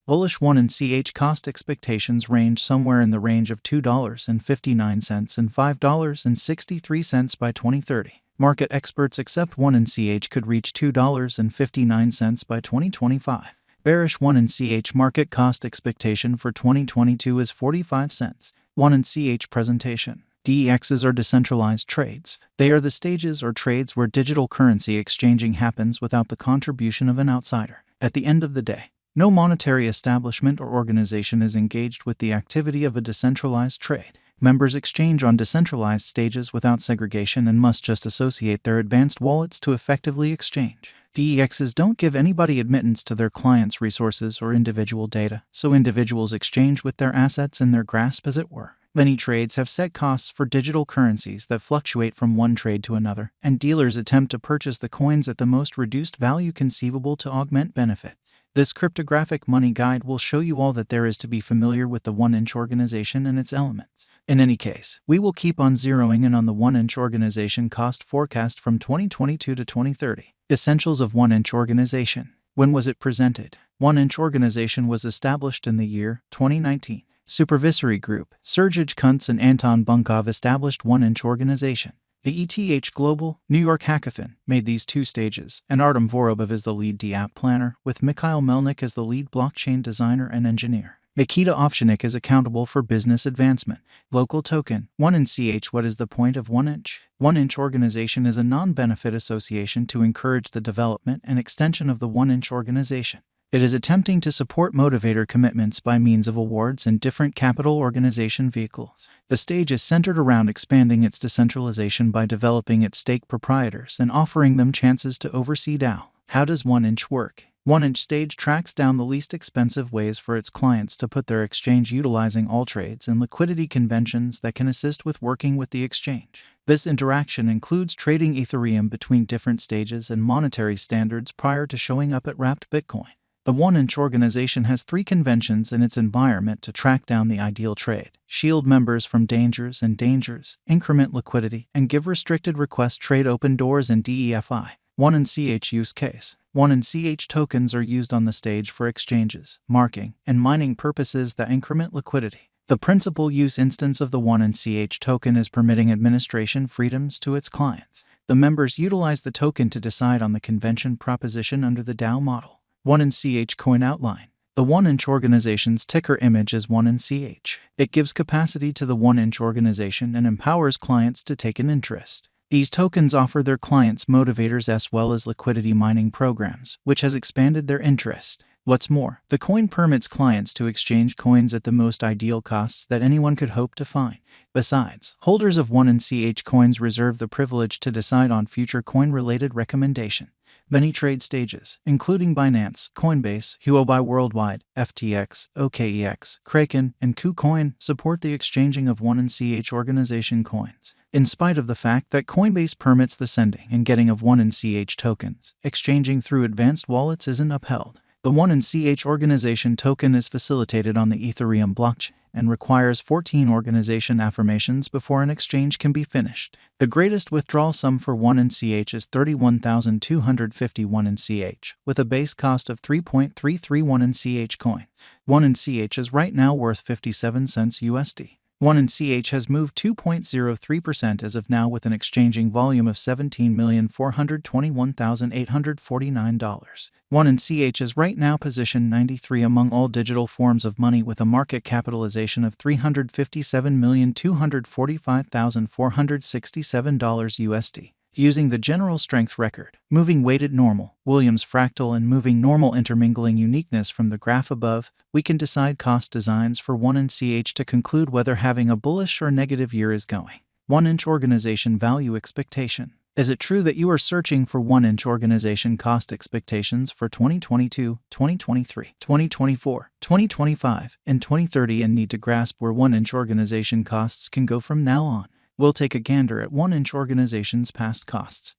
Bullish 1/CH cost expectations range somewhere in the range of $2.59 and $5.63 by 2030. Market experts accept 1/CH could reach $2.59 by 2025. Bearish 1/CH market cost expectation for 2022 is 45 cents. 1/CH presentation. DEXs are decentralized trades. They are the stages or trades where digital currency exchanging happens without the contribution of an outsider. At the end of the day, no monetary establishment or organization is engaged with the activity of a decentralized trade. Members exchange on decentralized stages without segregation and must just associate their advanced wallets to effectively exchange. DEXs don't give anybody admittance to their clients' resources or individual data, so individuals exchange with their assets in their grasp, as it were. Many trades have set costs for digital currencies that fluctuate from one trade to another, and dealers attempt to purchase the coins at the most reduced value conceivable to augment benefit. This cryptographic money guide will show you all that there is to be familiar with the 1/Inch organization and its elements. In any case, we will keep on zeroing in on the 1/Inch organization cost forecast from 2022 to 2030. Essentials of 1/Inch organization. When was it presented? 1/Inch organization was established in the year 2019. Supervisory Group, Sergej Kuntz and Anton Bunkov established 1/Inch organization. The ETH Global, New York Hackathon made these 2 stages, and Artem Vorobov is the lead DApp planner, with Mikhail Melnik as the lead blockchain designer and engineer. Nikita Ovchinik is accountable for business advancement. Local token, 1/CH. What is the point of 1/Inch? 1/Inch organization is a non-benefit association to encourage the development and extension of the 1/Inch organization. It is attempting to support motivator commitments by means of awards and different capital organization vehicles. The stage is centered around expanding its decentralization by developing its stake proprietors and offering them chances to oversee DAO. How does 1/Inch work? 1/Inch stage tracks down the least expensive ways for its clients to put their exchange utilizing all trades and liquidity conventions that can assist with working with the exchange. This interaction includes trading Ethereum between different stages and monetary standards prior to showing up at wrapped Bitcoin. The 1/Inch organization has 3 conventions in its environment to track down the ideal trade: shield members from dangers, increment liquidity, and give restricted request trade open doors and DEFI. 1/CH use case. 1/CH tokens are used on the stage for exchanges, marking, and mining purposes that increment liquidity. The principal use instance of the 1/CH token is permitting administration freedoms to its clients. The members utilize the token to decide on the convention proposition under the DAO model. 1/CH coin outline. The 1/Inch organization's ticker image is 1/CH. It gives capacity to the 1/Inch organization and empowers clients to take an interest. These tokens offer their clients motivators as well as liquidity mining programs, which has expanded their interest. What's more, the coin permits clients to exchange coins at the most ideal costs that anyone could hope to find. Besides, holders of 1/CH coins reserve the privilege to decide on future coin-related recommendation. Many trade stages, including Binance, Coinbase, Huobi Worldwide, FTX, OKEX, Kraken, and KuCoin, support the exchanging of 1/CH organization coins. In spite of the fact that Coinbase permits the sending and getting of 1/CH tokens, exchanging through advanced wallets isn't upheld. The 1/CH organization token is facilitated on the Ethereum blockchain and requires 14 organization affirmations before an exchange can be finished. The greatest withdrawal sum for 1/CH is 31,251 CH, with a base cost of 3.331 CH coin. 1/CH is right now worth 57 cents USD. 1/CH has moved 2.03% as of now with an exchanging volume of $17,421,849. 1/CH is right now position 93 among all digital forms of money with a market capitalization of $357,245,467 USD. Using the general strength record, moving weighted normal, Williams fractal and moving normal intermingling uniqueness from the graph above, we can decide cost designs for 1/CH to conclude whether having a bullish or negative year is going. 1/Inch organization value expectation. Is it true that you are searching for 1/Inch organization cost expectations for 2022, 2023, 2024, 2025, and 2030 and need to grasp where 1/Inch organization costs can go from now on? We'll take a gander at 1/Inch organization's past costs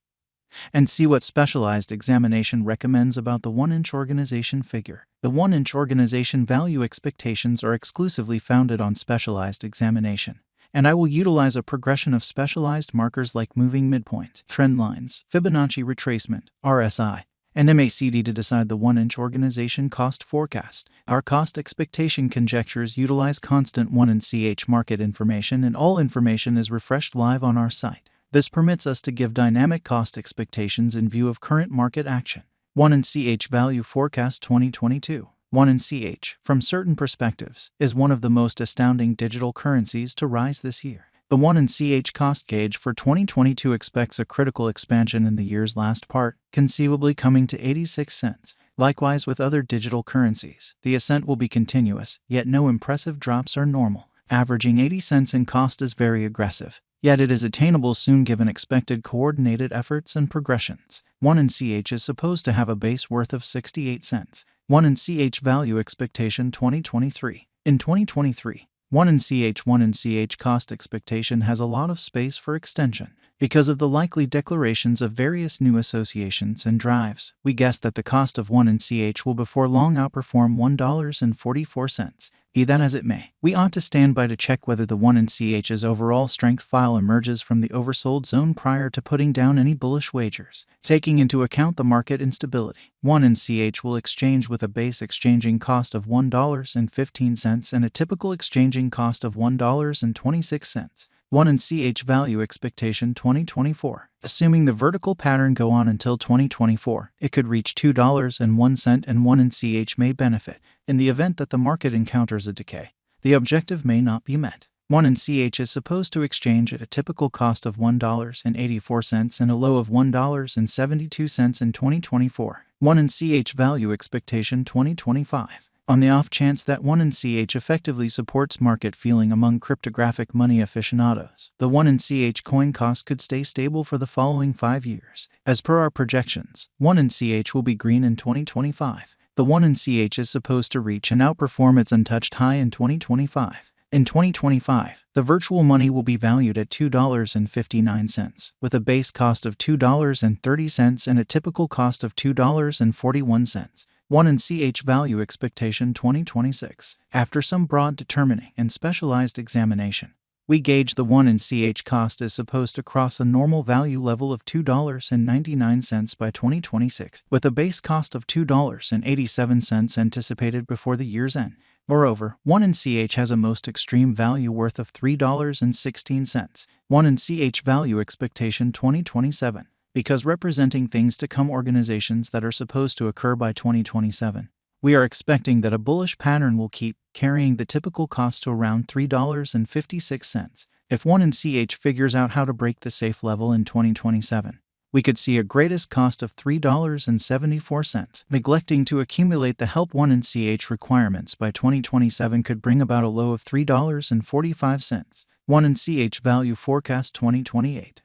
and see what specialized examination recommends about the 1/Inch organization figure. The 1/Inch organization value expectations are exclusively founded on specialized examination, and I will utilize a progression of specialized markers like moving midpoint, trend lines, Fibonacci retracement, RSI, and MACD to decide the 1-inch organization cost forecast. Our cost expectation conjectures utilize constant 1-inch market information, and all information is refreshed live on our site. This permits us to give dynamic cost expectations in view of current market action. 1-inch value forecast 2022. 1-inch, from certain perspectives, is one of the most astounding digital currencies to rise this year. The 1-inch cost gauge for 2022 expects a critical expansion in the year's last part, conceivably coming to 86 cents. Likewise with other digital currencies, the ascent will be continuous, yet no impressive drops are normal. Averaging 80 cents in cost is very aggressive, yet it is attainable soon given expected coordinated efforts and progressions. 1-inch is supposed to have a base worth of 68 cents. 1-inch value expectation 2023. In 2023, 1-inch cost expectation has a lot of space for extension. Because of the likely declarations of various new associations and drives, we guess that the cost of 1-inch will before long outperform $1.44. Be that as it may, we ought to stand by to check whether the 1-inch's overall strength file emerges from the oversold zone prior to putting down any bullish wagers. Taking into account the market instability, 1-inch will exchange with a base exchanging cost of $1.15 and a typical exchanging cost of $1.26. 1-inch value expectation 2024. Assuming the vertical pattern go on until 2024, it could reach $2.01 and 1-inch may benefit. In the event that the market encounters a decay, the objective may not be met. 1-inch is supposed to exchange at a typical cost of $1.84 and a low of $1.72 in 2024. 1-inch value expectation 2025. On the off chance that 1-inch effectively supports market feeling among cryptographic money aficionados, the 1-inch coin cost could stay stable for the following 5 years. As per our projections, 1-inch will be green in 2025. The 1-inch is supposed to reach and outperform its untouched high in 2025. In 2025, the virtual money will be valued at $2.59, with a base cost of $2.30 and a typical cost of $2.41. 1-inch value expectation 2026. After some broad determining and specialized examination, we gauge the 1-inch cost is supposed to cross a normal value level of $2.99 by 2026, with a base cost of $2.87 anticipated before the year's end. Moreover, 1-inch has a most extreme value worth of $3.16. 1-inch value expectation 2027. Because representing things to come organizations that are supposed to occur by 2027, we are expecting that a bullish pattern will keep carrying the typical cost to around $3.56. If 1-inch figures out how to break the safe level in 2027, we could see a greatest cost of $3.74. Neglecting to accumulate the help 1-inch requirements by 2027 could bring about a low of $3.45. 1-inch value forecast 2028.